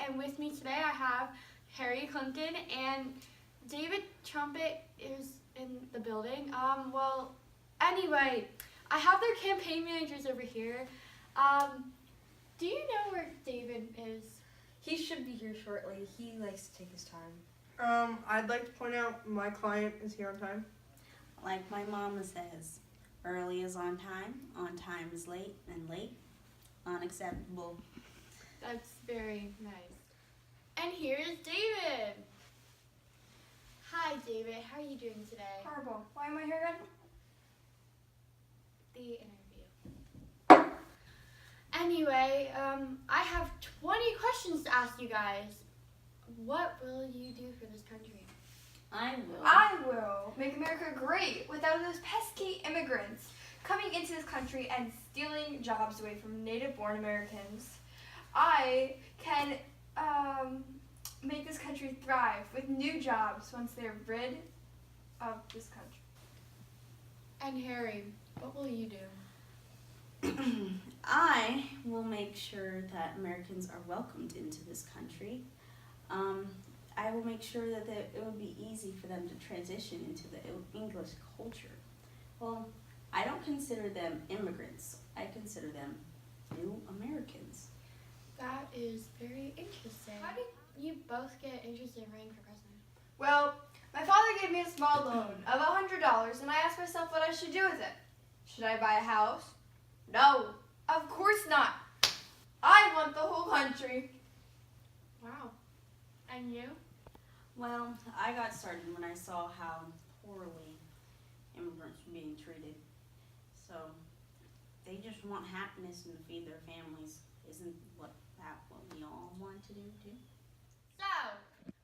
and with me today I have Harry Clinton and David Trumpet is in the building. Anyway, I have their campaign managers over here. Do you know where David is? He should be here shortly. He likes to take his time. I'd like to point out my client is here on time. Like my mama says, early is on time is late, and late, unacceptable. That's very nice. And here's David. Hi, David. How are you doing today? Horrible. Why am I here again? The interview. Anyway, I have 20 questions to ask you guys. What will you do for this country? I will. I will make America great without those pesky immigrants coming into this country and stealing jobs away from native-born Americans. I can make this country thrive with new jobs once they're rid of this country. And Harry, what will you do? I will make sure that Americans are welcomed into this country. I will make sure that it will be easy for them to transition into the English culture. Well, I don't consider them immigrants. I consider them new Americans. That is very interesting. How did you both get interested in running for president? Well, my father gave me a small loan of $100, and I asked myself what I should do with it. Should I buy a house? No, of course not. I want the whole country. Wow. And you? Well, I got started when I saw how poorly immigrants were being treated. So they just want happiness and to feed their families. Isn't what we all want to do too? So,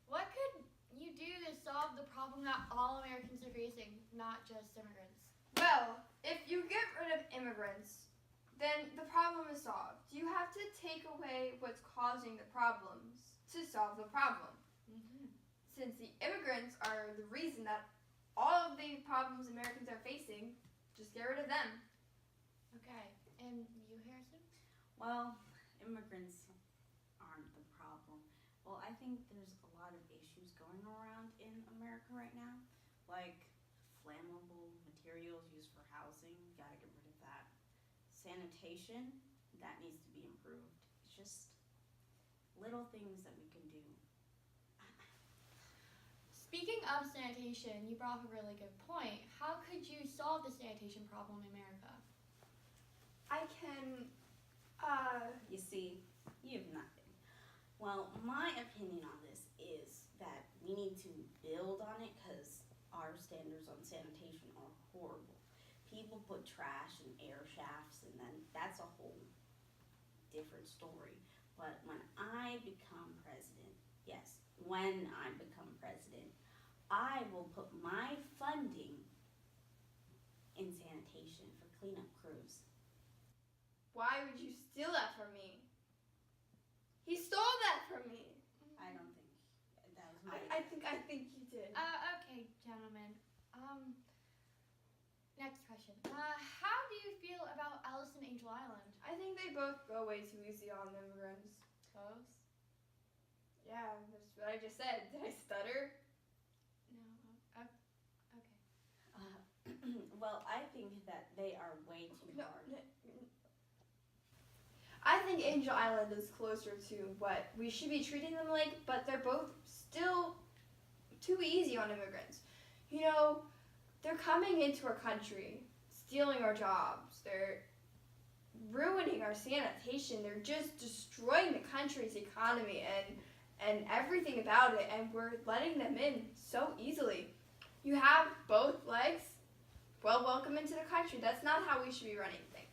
what could you do to solve the problem that all Americans are facing, not just immigrants? Well, if you get rid of immigrants, then the problem is solved. You have to take away what's causing the problems to solve the problem. Since the immigrants are the reason that all of the problems Americans are facing, just get rid of them. Okay. And you, Harrison? Well, immigrants aren't the problem. Well, I think there's a lot of issues going around in America right now, like flammable materials used for housing. Gotta get rid of that. Sanitation, that needs to be improved. It's just little things that we can do. Speaking of sanitation, you brought up a really good point. How could you solve the sanitation problem in America? I can, You see, you have nothing. Well, my opinion on this is that we need to build on it because our standards on sanitation are horrible. People put trash in air shafts, and then that's a whole different story. But when I become president, yes, when I become president, I will put my funding in sanitation for cleanup crews. why would you steal that from me? He stole that from me. I don't think that was my I think you did. Okay, gentlemen. Next question. How do you feel about Alice in Angel Island? I think they both go way too easy on immigrants. Both? Yeah, that's what I just said. Did I stutter? No. Okay. Well, I think that they are way too No. hard. I think Angel Island is closer to what we should be treating them like, but they're both still too easy on immigrants. You know, they're coming into our country, stealing our jobs. They're ruining our sanitation. They're just destroying the country's economy and everything about it, and we're letting them in so easily. You have both legs. Well, welcome into the country. That's not how we should be running things.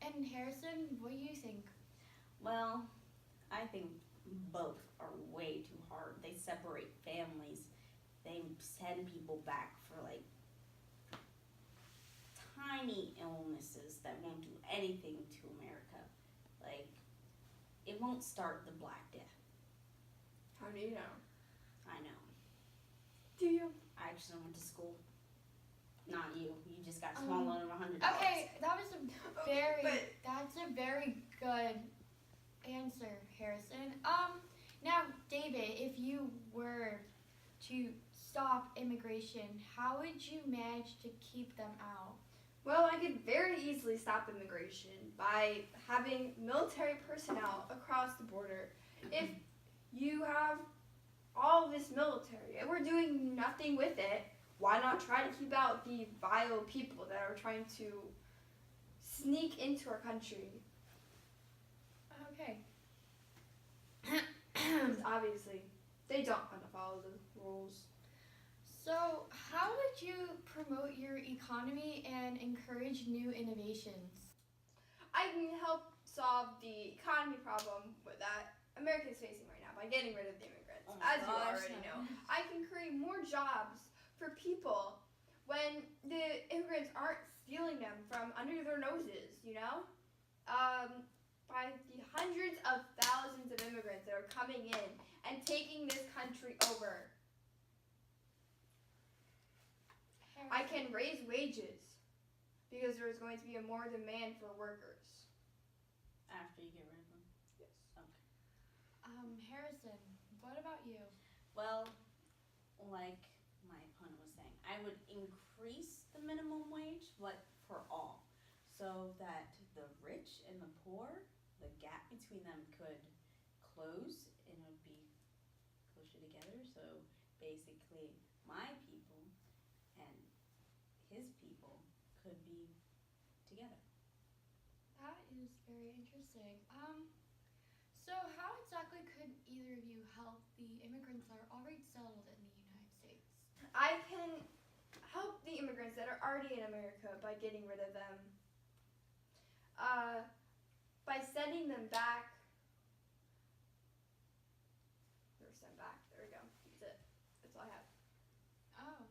And Harrison, what do you think? Well, I think both are way too hard. They separate families. They send people back for like tiny illnesses that won't do anything to America. Like, it won't start the Black Death. How do you know? I know. Do you? I actually went to school. Not you. You just got a small loan of $100. Okay, that was a Okay, that's a very good answer, Harrison. Now, David, if you were to stop immigration, how would you manage to keep them out? Well, I could very easily stop immigration by having military personnel across the border. If you have all this military and we're doing nothing with it, why not try to keep out the vile people that are trying to sneak into our country? Okay. 'Cause obviously, they don't want to follow the rules. So, how would you promote your economy and encourage new innovations? I can help solve the economy problem that America is facing right now by getting rid of the immigrants. Oh my As you gosh, already know, I can create more jobs for people when the immigrants aren't stealing them from under their noses, you know? By the hundreds of thousands of immigrants that are coming in and taking this country over. I can raise wages because there's going to be a more demand for workers. After you get rid of them. Yes. Harrison, what about you? Well, like my opponent was saying, I would increase the minimum wage, but for all, so that the rich and the poor, the gap between them could close and it would be closer together. So basically, my people and his people could be together. That is very interesting. So how exactly could either of you help the immigrants that are already settled in the United States? I can help the immigrants that are already in America by getting rid of them. By sending them back. They're sent back. There we go. That's it. That's all I have. Oh.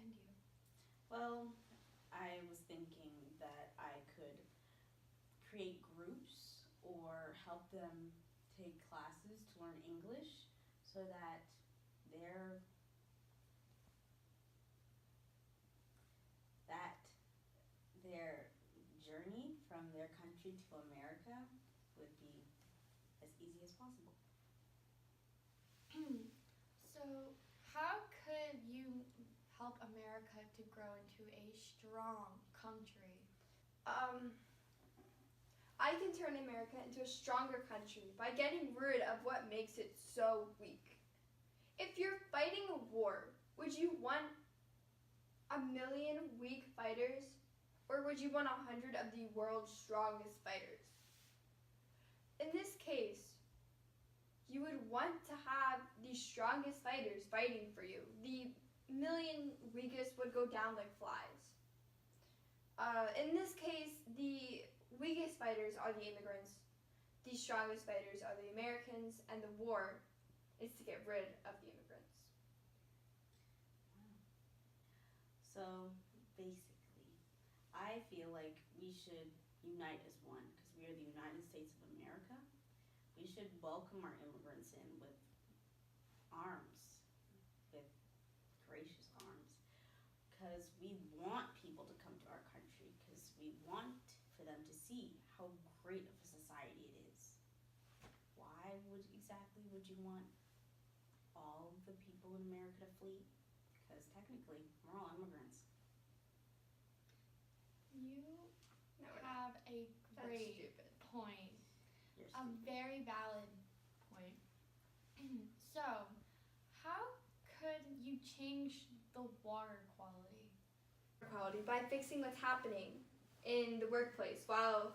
And you? Well, I was thinking that I could create groups or help them take classes to learn English so that their journey from their country to America would be as easy as possible. So how could you help America to grow into a strong country? I can turn America into a stronger country by getting rid of what makes it so weak. If you're fighting a war, would you want 1,000,000 weak fighters, or would you want 100 of the world's strongest fighters? In this case, you would want to have the strongest fighters fighting for you. The 1,000,000 weakest would go down like flies. In this case, the weakest fighters are the immigrants, the strongest fighters are the Americans, and the war is to get rid of the immigrants. So basically, I feel like we should unite as one because we are the United States of America. We should welcome our immigrants in with arms, with gracious arms, because we want people to come to our country because we want for them to see how great of a society it is. Why would you want all the people in America to flee? Because technically, we're all immigrants. You No, we're not. have a That's great stupid. point. You're A very valid point. So, how could you change the water quality? Quality by fixing what's happening in the workplace while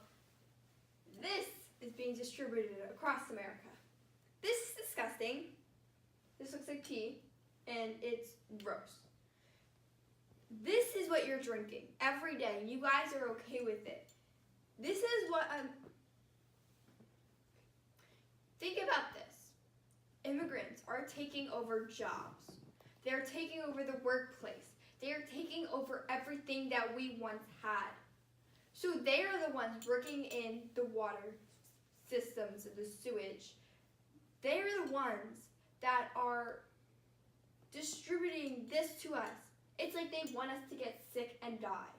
this is being distributed across America. This is disgusting. This looks like tea and it's gross. This is what you're drinking every day and you guys are okay with it. This is what think about this. Immigrants are taking over jobs. They're taking over the workplace. They are taking over everything that we once had. So they are the ones working in the water systems and the sewage. They are the ones that are distributing this to us. It's like they want us to get sick and die.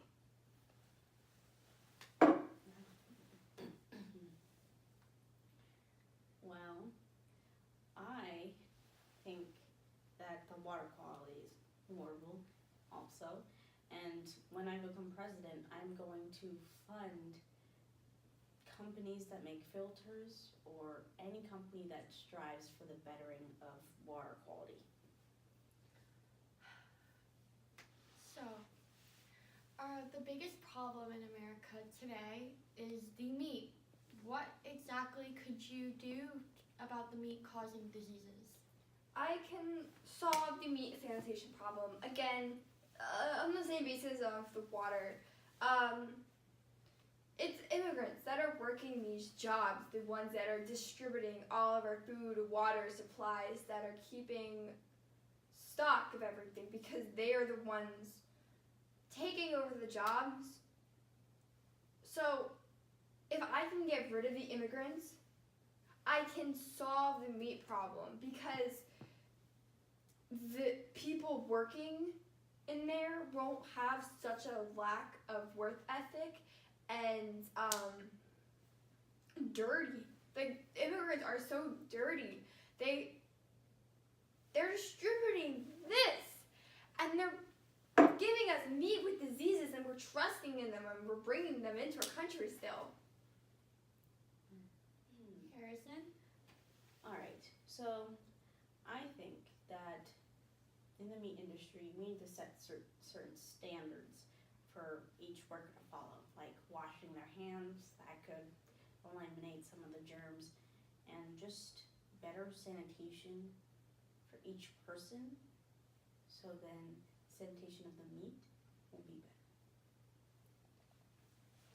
water quality is horrible also. And when I become president, I'm going to fund companies that make filters or any company that strives for the bettering of water quality. So, the biggest problem in America today is the meat. What exactly could you do about the meat causing diseases? I can solve the meat sanitation problem again on the same basis of the water. It's immigrants that are working these jobs, the ones that are distributing all of our food, water, supplies, that are keeping stock of everything because they are the ones taking over the jobs. So if I can get rid of the immigrants, I can solve the meat problem because the people working in there won't have such a lack of work ethic and dirty. The immigrants are so dirty. They're distributing this and they're giving us meat with diseases and we're trusting in them and we're bringing them into our country still. Harrison? Alright, so I think that in the meat industry, we need to set certain standards for each worker to follow, like washing their hands, that could eliminate some of the germs, and just better sanitation for each person, so then sanitation of the meat will be better.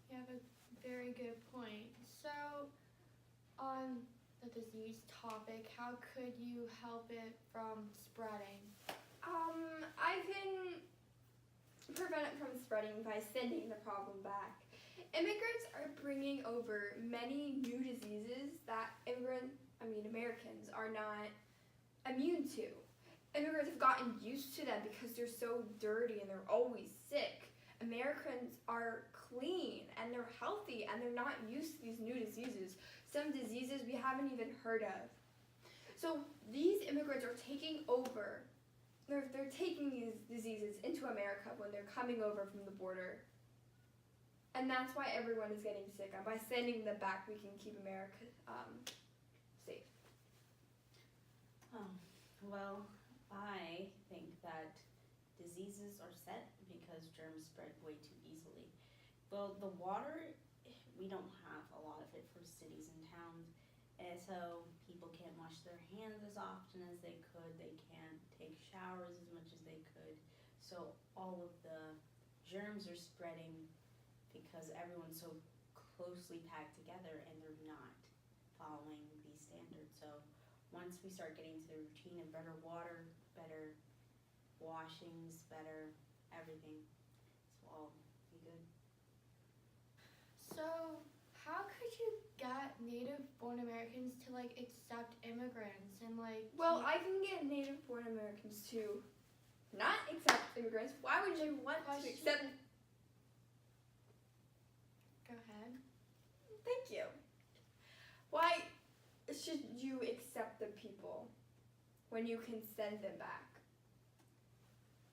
You have a very good point. So, on the disease topic, how could you help it from spreading? I can prevent it from spreading by sending the problem back. Immigrants are bringing over many new diseases that Americans are not immune to. Immigrants have gotten used to them because they're so dirty and they're always sick. Americans are clean and they're healthy and they're not used to these new diseases. Some diseases we haven't even heard of. So these immigrants are taking over. They're taking these diseases into America when they're coming over from the border. And that's why everyone is getting sick. And by sending them back, we can keep America safe. Well, I think that diseases are set because germs spread way too easily. Well, the water, we don't have a lot of it for cities and towns, and so people can't wash their hands as often as they could. They can't take showers as much as they could. So all of the germs are spreading because everyone's so closely packed together and they're not following these standards. So once we start getting to the routine of better water, better washings, better everything, this will all be good. So, how could you get native-born Americans to accept immigrants and Well, I can get native-born Americans to not accept immigrants. Why would you want to accept? Go ahead. Thank you. Why should you accept the people when you can send them back?